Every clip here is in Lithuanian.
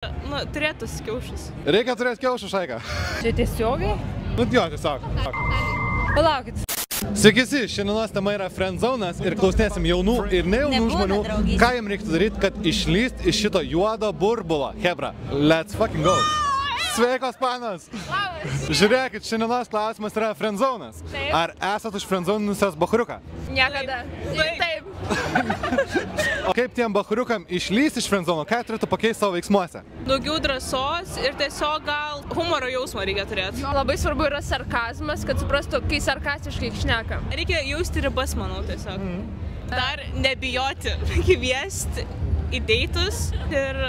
Nu, turėtus kiaušus. Reikia turėti kiaušų, Šaika. Čia tiesiogiai? Nu, jo, tiesiog. Palaukit. Sveiki, šiandienos tema yra friendzonas ir klausinėsim jaunų ir nejaunų žmonių, ką jiem reiktų daryti, kad išlyst iš šito juodo burbulo. Hebra, let's fucking go. Sveikos, panas! Žiūrėkit, šiandienos klausimas yra friendzonas. Ar esat už friendzonusios bachuriuką? Niekada. Taip. O kaip tiem bachuriukam išlyst iš friendzono, ką turėtų pakeisti savo veiksmuose? Daugiau drąsos ir tiesiog gal humoro jausmą reikia turėti. Labai svarbu yra sarkazmas, kad suprastų, kai sarkastiškai šneka. Reikia jausti ribas, manau, tiesiog. Dar nebijoti kviesti į deitus ir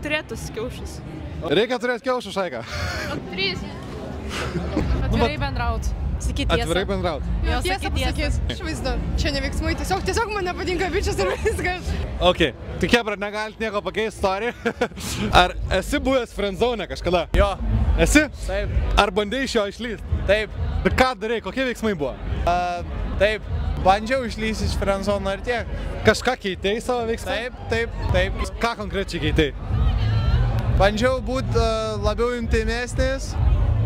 turėtus kiaušus. Reikia turėti kiaušų, Šaika. 3. Atvirai bendraut. Sakyt tiesą. Atvirai bendraut. Jo, tiesą pasakys. Išvaizdu. Čia ne veiksmai, tiesiog man nepatinka bičias ir viskas. Ok, tai Hebra, negalit nieko pakeisti, sorry. Ar esi buvęs friendzone kažkada? Jo. Esi? Taip. Ar bandai iš jo išlyst? Taip. Ir ką darai, kokie veiksmai buvo? Taip. Bandžiau išlysti iš friendzono ir tiek. Kažką keitei savo veiksmą? Taip. Ką konkrečiai keitei? Bandžiau būti labiau intimesnis,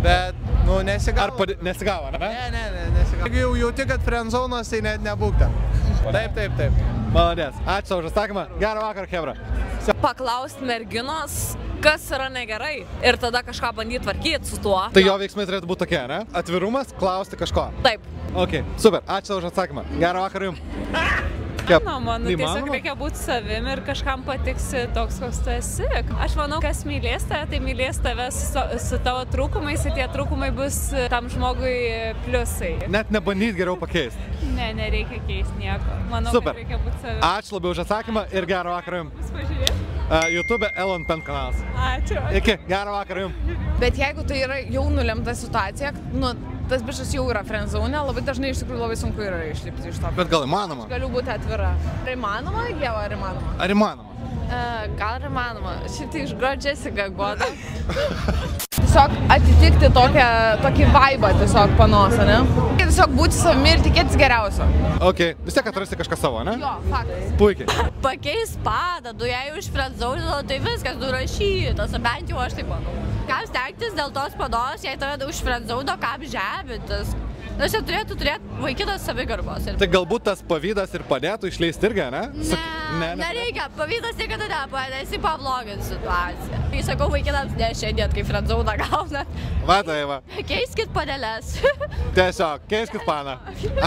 bet, nesigavo. Ar nesigavo, ne? Ne, nesigavo. Jeigu jau jauti, kad friendzonas, tai net nebūk ten. Taip. Maladės. Ačiū tau už atsakymą. Gerą vakarą, Hebra. Paklausti merginos, kas yra negerai ir tada kažką bandyti tvarkyti su tuo. Tai jo veiksmai turėtų būti tokie, ne? Atvirumas, klausti kažko. Taip. Ok, super. Ačiū tau už atsakymą. Gerą vakarą jums. Manau, tiesiog reikia būti savim ir kažkam patiksi toks, koks tu esi. Aš manau, kas mylės tave, tai mylės tave su tavo trūkumais ir tie trūkumai bus tam žmogui pliusai. Net nebandyti geriau pakeisti. Ne, nereikia keisti nieko. Manau, super. Kad reikia būti savim. Ačiū labai už atsakymą ir gerą vakarą jums. YouTube Elon Pen kanalas. Ačiū. Iki, gerą vakarą jums. Bet jeigu tai yra jau nulemta situacija, tas bišas jau yra friendzone, labai dažnai iš tikrųjų labai sunku yra išlipti iš to. Bet gal įmanoma? Galiu būti atvira. Ar įmanoma, Ieva, ar įmanoma? Ar įmanoma? Gal ir įmanoma. Šitai iš Girl Jessica goda. Tiesiog atitikti tokį vaibą tiesiog panosą, ne? Tiesiog būti savimi ir tikėtis geriausio. Ok, vis tiek atrasti kažką savo, ne? Jo, faktas. Puikiai. Pakeis padą, jei už friendzone, tai viskas nurašytas, bent jau aš taip manau. Kam stengtis dėl tos pados, jei tave už friendzone, kam žemintis? Nes jau turėtų turėti vaikinas savigarbos. Tai galbūt tas pavydas ir padėtų išleisti irgi, ne? Ne, nereikia. Pavydas niekada nepadeda, esi pablogins situaciją. Kai sakau vaikinams, ne šiandien, kai friendzone gaunat. Va tai va. Keiskit padeles. Tiesiog, keiskit paną.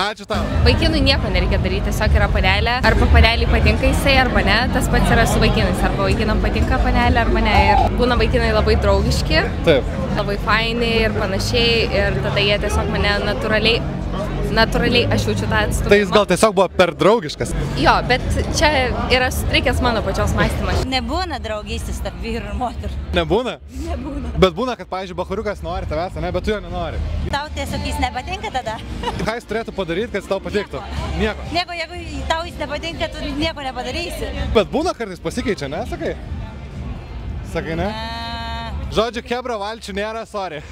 Ačiū tau. Vaikinui nieko nereikia daryti, tiesiog yra padelė. Arba padelį patinka jisai, arba ne. Tas pats yra su vaikinais. Arba vaikinam patinka padelė, arba ne. Ir būna vaikinai labai draugiški. Taip. Labai faini ir panašiai. Ir tada jie tiesiog mane natūraliai aš jaučiu tą atstumimą. Tai jis gal tiesiog buvo per draugiškas? Jo, bet čia yra sutrikęs mano pačios mąstymas. Nebūna draugystės tarp vyrų ir moterų. Nebūna? Nebūna. Bet būna, kad, pavyzdžiui, bachuriukas nori tavęs, ne, bet tu jo nenori. Tau tiesiog jis nepatinka tada? Ką jis turėtų padaryti, kad jis tau patiktų? Nieko. Nieko, jeigu tau jis nepatinka, tu nieko nepadarysi. Bet būna kartais pasikeičia, ne, sakai? Sakai, ne? Žodžiu, Hebra valčių nėra, sorry.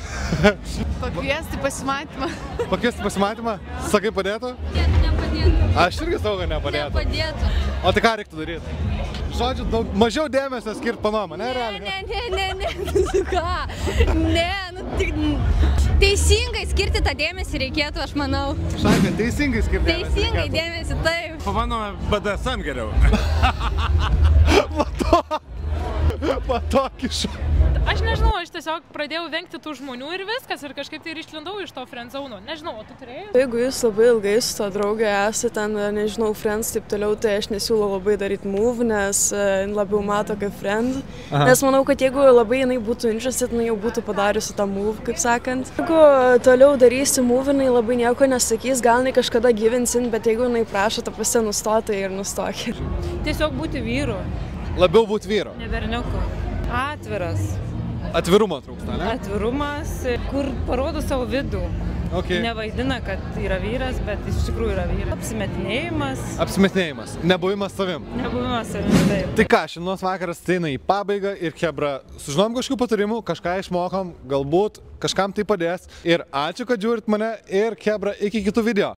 Pakviesti pasimatymą. Pakviesti pasimatymą? Sakai, padėtų? Nepadėtų. Aš irgi savo, kad nepadėtų. Nepadėtų. O tai ką reiktų daryti? Žodžiu, mažiau dėmesio skirti panomą, ne, realiai? Ne. Ką? Ne, teisingai skirti tą dėmesį reikėtų, aš manau. Šaika, teisingai skirti dėmesį. Teisingai dėmesį, taip. Pamanome BDSM geriau. Patokį šau. Aš nežinau, aš tiesiog pradėjau vengti tų žmonių ir viskas, ir kažkaip tai ir išlindau iš to friendzone. Nežinau, o tu turėjai? Jeigu jūs labai ilgai su to draugė esate ten, nežinau, friends taip toliau, tai aš nesiūlau labai daryti move, nes labiau mato kaip friend. Nes manau, kad jeigu labai jinai būtų interested, jinai jau būtų padariusi tą move, kaip sakant. Jeigu toliau darysi move, jinai labai nieko nesakys, gal jinai kažkada gyvensin, bet jeigu jinai prašo, ta pasi nustotai ir nustokit. Tiesiog būti vyru. Labiau būti vyru. Ne berniuku. Atviras. Atvirumo trūksta, ne? Atvirumas, kur parodo savo vidų. Okay. Nevaidina, kad yra vyras, bet iš tikrųjų yra vyras. Apsimetinėjimas. Apsimetinėjimas. Nebuvimas savim. Nebuvimas savim, taip. Tai ką, šiandienos vakaras ateina į pabaigą ir Hebra, sužinom kažkokių patarimų, kažką išmokom, galbūt kažkam tai padės. Ir ačiū, kad žiūrit mane ir Hebra iki kitų video.